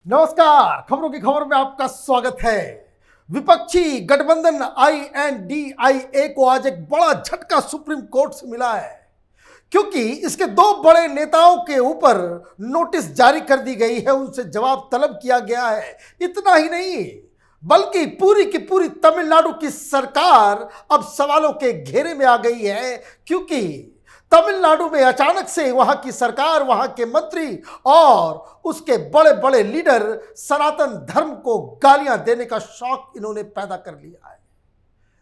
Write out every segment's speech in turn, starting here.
नमस्कार, खबरों की खबर में आपका स्वागत है। विपक्षी गठबंधन INDIA को आज एक बड़ा झटका सुप्रीम कोर्ट से मिला है, क्योंकि इसके दो बड़े नेताओं के ऊपर नोटिस जारी कर दी गई है, उनसे जवाब तलब किया गया है। इतना ही नहीं, बल्कि पूरी की पूरी तमिलनाडु की सरकार अब सवालों के घेरे में आ गई है, क्योंकि तमिलनाडु में अचानक से वहां की सरकार, वहां के मंत्री और उसके बड़े बड़े लीडर सनातन धर्म को गालियां देने का शौक इन्होंने पैदा कर लिया है।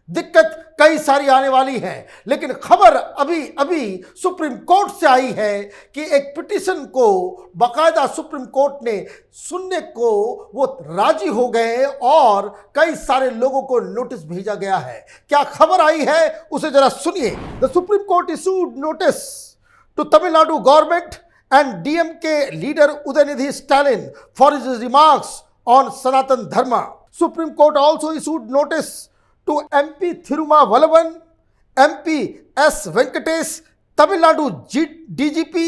दिक्कत कई सारी आने वाली है, लेकिन खबर अभी अभी सुप्रीम कोर्ट से आई है कि एक पिटीशन को बाकायदा सुप्रीम कोर्ट ने सुनने को वो राजी हो गए और कई सारे लोगों को नोटिस भेजा गया है। क्या खबर आई है उसे जरा सुनिए। The Supreme Court issued notice to Tamil Nadu government and DMK leader Udhayanidhi Stalin for his remarks on Sanatana Dharma. Supreme Court also issued notice to MP Thiruma Vallavan, MP S Venkatesh, Tamil Nadu DGP,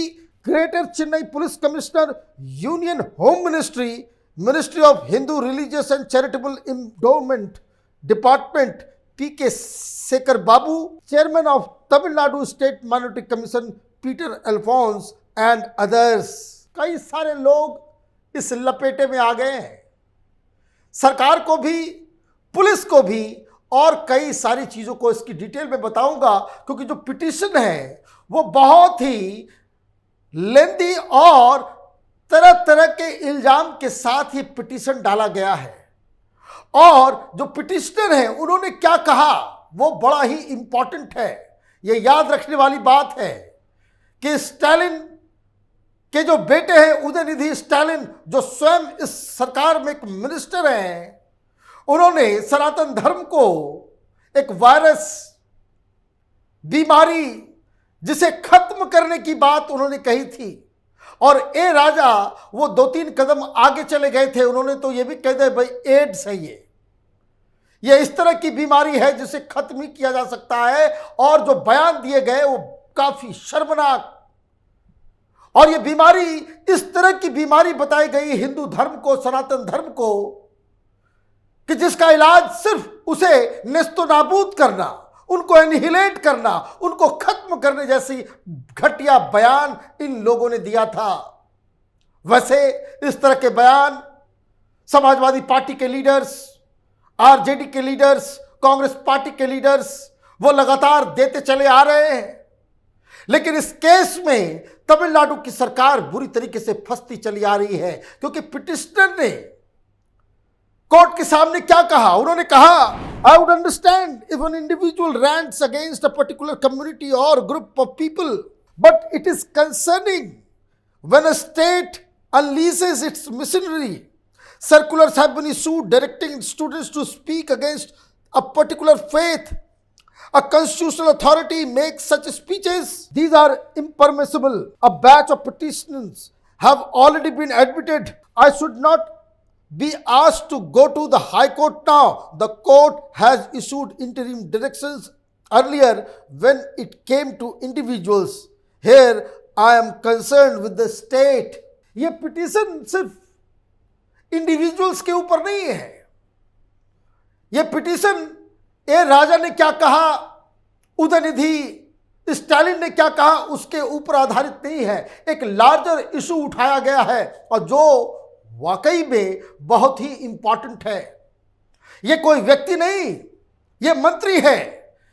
Greater Chennai Police Commissioner, Union Home Ministry, Ministry of Hindu Religious and Charitable Endowment Department, PK Sekhar Babu, Chairman of Tamil Nadu State Minority Commission, Peter Alphonse and others। कई सारे लोग इस लपेटे में आ गए हैं, सरकार को भी, पुलिस को भी, और कई सारी चीजों को इसकी डिटेल में बताऊंगा, क्योंकि जो पिटीशन है वो बहुत ही लेंथी और तरह तरह के इल्जाम के साथ ये पिटीशन डाला गया है। और जो पिटिशनर हैं उन्होंने क्या कहा वो बड़ा ही इंपॉर्टेंट है। ये याद रखने वाली बात है कि स्टालिन के जो बेटे हैं उदयनिधि स्टालिन, जो स्वयं इस सरकार में एक मिनिस्टर हैं, उन्होंने सनातन धर्म को एक वायरस बीमारी जिसे खत्म करने की बात उन्होंने कही थी। और ए राजा वो 2-3 कदम आगे चले गए थे, उन्होंने तो ये भी कह दिया भाई एड्स है, ये इस तरह की बीमारी है जिसे खत्म ही किया जा सकता है। और जो बयान दिए गए वो काफी शर्मनाक, और ये बीमारी इस तरह की बीमारी बताई गई हिंदू धर्म को, सनातन धर्म को, कि जिसका इलाज सिर्फ उसे नेस्तो नाबूद करना, उनको एनिहिलेट करना, उनको खत्म करने जैसी घटिया बयान इन लोगों ने दिया था। वैसे इस तरह के बयान समाजवादी पार्टी के लीडर्स, RJD के लीडर्स, कांग्रेस पार्टी के लीडर्स वो लगातार देते चले आ रहे हैं। लेकिन इस केस में तमिलनाडु की सरकार बुरी तरीके से फंसती चली आ रही है, क्योंकि पिटिशनर ने कोर्ट के सामने क्या कहा। उन्होंने कहा, I would understand if an individual rants against a particular community और group of people, but it is concerning when a state unleashes its machinery. Circulars have been issued directing students to speak against a particular faith. A constitutional authority makes such speeches. These are impermissible. A batch of petitions have already been admitted. I should not be asked to go to the High Court now. The court has issued interim directions earlier when it came to individuals. Here I am concerned with the state. ये petition सिर्फ individuals के ऊपर नहीं है। ये petition ए राजा ने क्या कहा, उदयनिधि स्टालिन ने क्या कहा, उसके ऊपर आधारित नहीं है। एक लार्जर इशू उठाया गया है और जो वाकई में बहुत ही इंपॉर्टेंट है। ये कोई व्यक्ति नहीं, ये मंत्री है।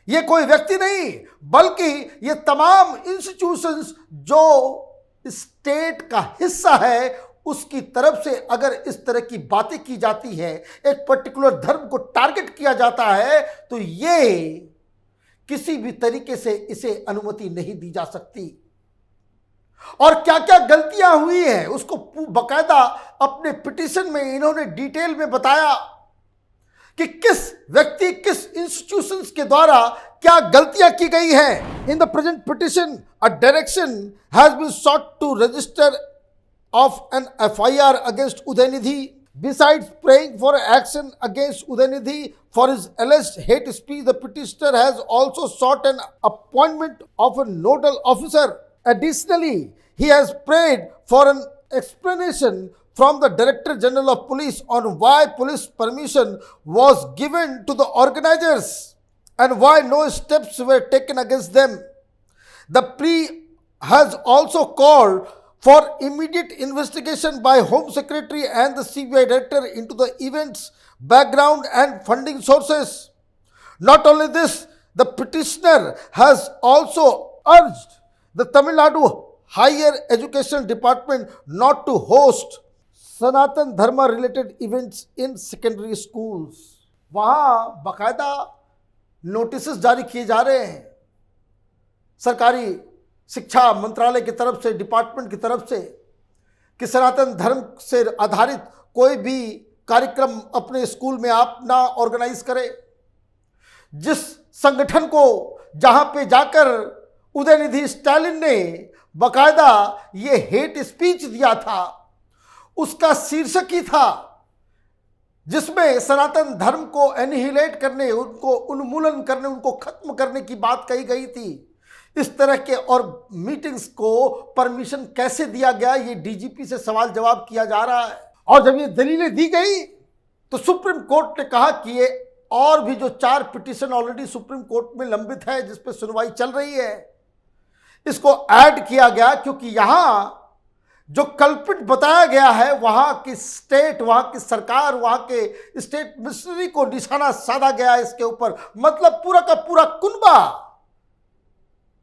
ये कोई व्यक्ति नहीं, बल्कि ये तमाम इंस्टीट्यूशंस जो स्टेट का हिस्सा है, उसकी तरफ से अगर इस तरह की बातें की जाती है, एक पर्टिकुलर धर्म को टारगेट किया जाता है, तो ये किसी भी तरीके से इसे अनुमति नहीं दी जा सकती। और क्या क्या गलतियां हुई हैं उसको बकायदा अपने पिटीशन में इन्होंने डिटेल में बताया कि किस व्यक्ति, किस इंस्टीट्यूशंस के द्वारा क्या गलतियां की गई हैं। In the present petition a direction has been sought to register of an FIR against Udaynidhi. Besides praying for action against Udaynidhi for his alleged hate speech, the petitioner has also sought an appointment of a nodal officer. Additionally, he has prayed for an explanation from the Director General of Police on why police permission was given to the organizers and why no steps were taken against them. The plea has also called for immediate investigation by Home Secretary and the CBI Director into the event's background and funding sources. Not only this, the petitioner has also urged the Tamil Nadu Higher Education Department not to host Sanatan Dharma related events in secondary schools. वहाँ बाकायदा notice जारी किए जा रहे हैं सरकारी शिक्षा मंत्रालय की तरफ से, डिपार्टमेंट की तरफ से, कि सनातन धर्म से आधारित कोई भी कार्यक्रम अपने स्कूल में आप ना ऑर्गेनाइज करें। जिस संगठन को जहां पे जाकर उदयनिधि स्टालिन ने बाकायदा ये हेट स्पीच दिया था, उसका शीर्षक ही था जिसमें सनातन धर्म को एनिहिलेट करने, उनको उन्मूलन करने, उनको खत्म करने की बात कही गई थी। इस तरह के और मीटिंग्स को परमिशन कैसे दिया गया, ये डीजीपी से सवाल जवाब किया जा रहा है। और जब ये दलीलें दी गई तो सुप्रीम कोर्ट ने कहा कि ये और भी जो 4 पिटीशन ऑलरेडी सुप्रीम कोर्ट में लंबित है, जिस पे सुनवाई चल रही है, इसको ऐड किया गया, क्योंकि यहां जो कल्पित बताया गया है वहां की स्टेट, वहां की सरकार, वहां के स्टेट मिनिस्ट्री को निशाना साधा गया है इसके ऊपर। मतलब पूरा का पूरा कुनबा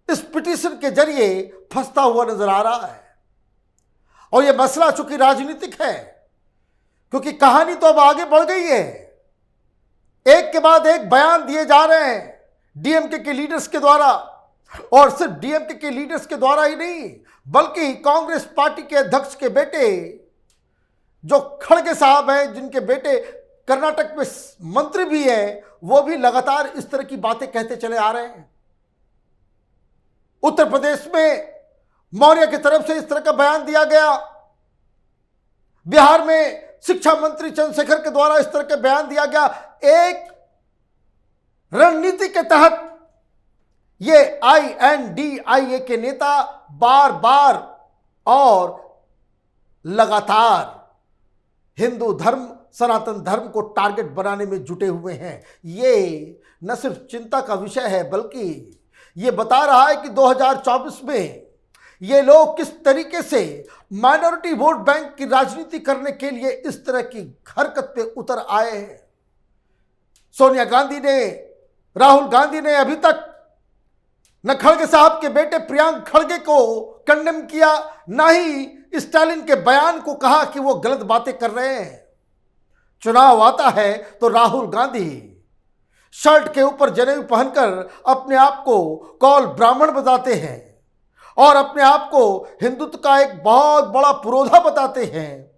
इस पिटीशन के जरिए फंसता हुआ नजर आ रहा है। और यह मसला चूंकि राजनीतिक है, क्योंकि कहानी तो अब आगे बढ़ गई है, एक के बाद एक बयान दिए जा रहे हैं डीएमके के लीडर्स के द्वारा, और सिर्फ डीएमके के लीडर्स के द्वारा ही नहीं, बल्कि कांग्रेस पार्टी के अध्यक्ष के बेटे जो खड़गे साहब हैं, जिनके बेटे कर्नाटक में मंत्री भी हैं, वो भी लगातार इस तरह की बातें कहते चले आ रहे हैं। उत्तर प्रदेश में मौर्य की तरफ से इस तरह का बयान दिया गया, बिहार में शिक्षा मंत्री चंद्रशेखर के द्वारा इस तरह का बयान दिया गया। एक रणनीति के तहत ये INDIA के नेता बार बार और लगातार हिंदू धर्म, सनातन धर्म को टारगेट बनाने में जुटे हुए हैं। ये न सिर्फ चिंता का विषय है, बल्कि ये बता रहा है कि 2024 में ये लोग किस तरीके से माइनॉरिटी वोट बैंक की राजनीति करने के लिए इस तरह की हरकत पे उतर आए हैं। सोनिया गांधी ने, राहुल गांधी ने अभी तक न खड़गे साहब के बेटे प्रियांक खड़गे को कंडेम किया, न ही स्टालिन के बयान को कहा कि वो गलत बातें कर रहे हैं। चुनाव आता है तो राहुल गांधी शर्ट के ऊपर जनेऊ पहनकर अपने आप को कौल ब्राह्मण बताते हैं और अपने आप को हिंदुत्व का एक बहुत बड़ा पुरोधा बताते हैं।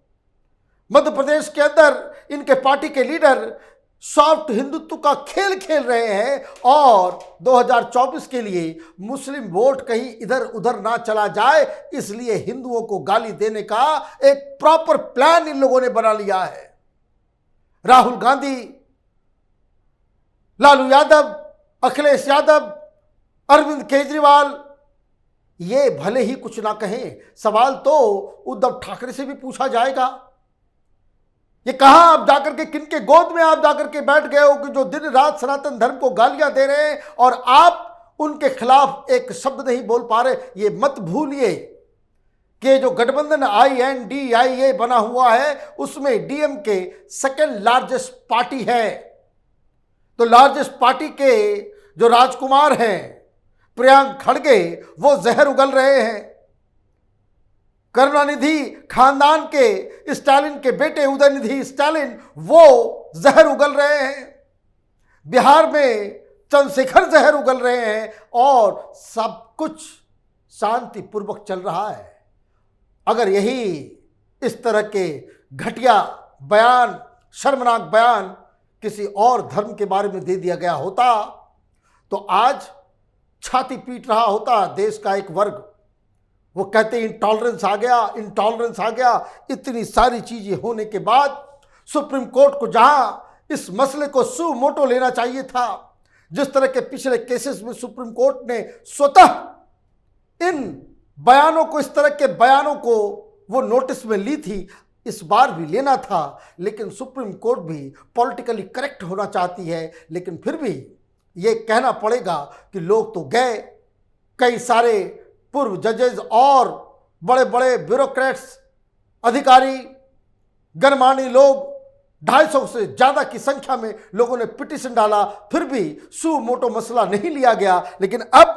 मध्य प्रदेश के अंदर इनके पार्टी के लीडर सॉफ्ट हिंदुत्व का खेल खेल रहे हैं और 2024 के लिए मुस्लिम वोट कहीं इधर उधर ना चला जाए, इसलिए हिंदुओं को गाली देने का एक प्रॉपर प्लान इन लोगों ने बना लिया है। राहुल गांधी, लालू यादव, अखिलेश यादव, अरविंद केजरीवाल, ये भले ही कुछ ना कहें, सवाल तो उद्धव ठाकरे से भी पूछा जाएगा। ये कहां आप जाकर के, किनके गोद में आप जाकर के बैठ गए हो कि जो दिन रात सनातन धर्म को गालियां दे रहे हैं और आप उनके खिलाफ एक शब्द नहीं बोल पा रहे। ये मत भूलिए कि जो गठबंधन INDIA बना हुआ है उसमें डीएमके सेकंड लार्जेस्ट पार्टी है। तो लार्जेस्ट पार्टी के जो राजकुमार हैं प्रियांक खड़गे, वो जहर उगल रहे हैं। करुणानिधि खानदान के स्टालिन के बेटे उदयनिधि स्टालिन, वो जहर उगल रहे हैं। बिहार में चंद्रशेखर जहर उगल रहे हैं और सब कुछ शांतिपूर्वक चल रहा है। अगर यही इस तरह के घटिया बयान, शर्मनाक बयान किसी और धर्म के बारे में दे दिया गया होता तो आज छाती पीट रहा होता देश का एक वर्ग। वो कहते इंटॉलरेंस आ गया, इंटॉलरेंस आ गया। इतनी सारी चीजें होने के बाद सुप्रीम कोर्ट को जहां इस मसले को सु मोटो लेना चाहिए था, जिस तरह के पिछले केसेस में सुप्रीम कोर्ट ने स्वतः इन बयानों को, इस तरह के बयानों को वो नोटिस में ली थी, इस बार भी लेना था, लेकिन सुप्रीम कोर्ट भी पॉलिटिकली करेक्ट होना चाहती है। लेकिन फिर भी ये कहना पड़ेगा कि लोग तो गए, कई सारे पूर्व जजेस और बड़े बड़े ब्यूरोक्रेट्स, अधिकारी, गणमान्य लोग, 250 से ज़्यादा की संख्या में लोगों ने पिटीशन डाला, फिर भी सु मोटो मसला नहीं लिया गया। लेकिन अब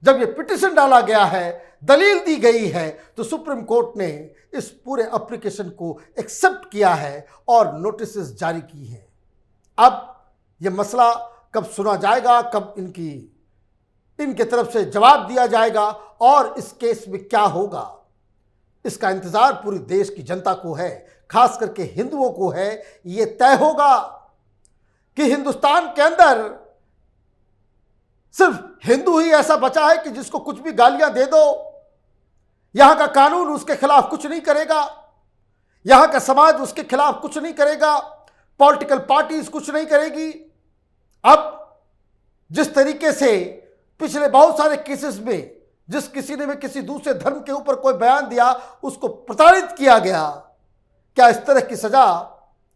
जब ये पिटीशन डाला गया है, दलील दी गई है, तो सुप्रीम कोर्ट ने इस पूरे एप्लीकेशन को एक्सेप्ट किया है और नोटिस जारी की हैं। अब ये मसला कब सुना जाएगा, कब इनके तरफ से जवाब दिया जाएगा और इस केस में क्या होगा, इसका इंतजार पूरी देश की जनता को है, खास करके हिंदुओं को है। ये तय होगा कि हिंदुस्तान के अंदर सिर्फ हिंदू ही ऐसा बचा है कि जिसको कुछ भी गालियां दे दो, यहां का कानून उसके खिलाफ कुछ नहीं करेगा, यहां का समाज उसके खिलाफ कुछ नहीं करेगा, पॉलिटिकल पार्टीज कुछ नहीं करेगी। अब जिस तरीके से पिछले बहुत सारे केसेस में जिस किसी ने भी किसी दूसरे धर्म के ऊपर कोई बयान दिया, उसको प्रताड़ित किया गया, क्या इस तरह की सजा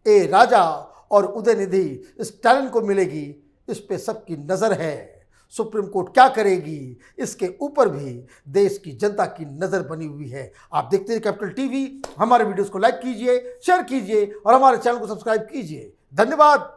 ए राजा और उदयनिधि स्टालिन को मिलेगी? इस पे सबकी नजर है। सुप्रीम कोर्ट क्या करेगी, इसके ऊपर भी देश की जनता की नजर बनी हुई है। आप देखते हैं कैपिटल टीवी। हमारे वीडियोस को लाइक कीजिए, शेयर कीजिए और हमारे चैनल को सब्सक्राइब कीजिए। धन्यवाद।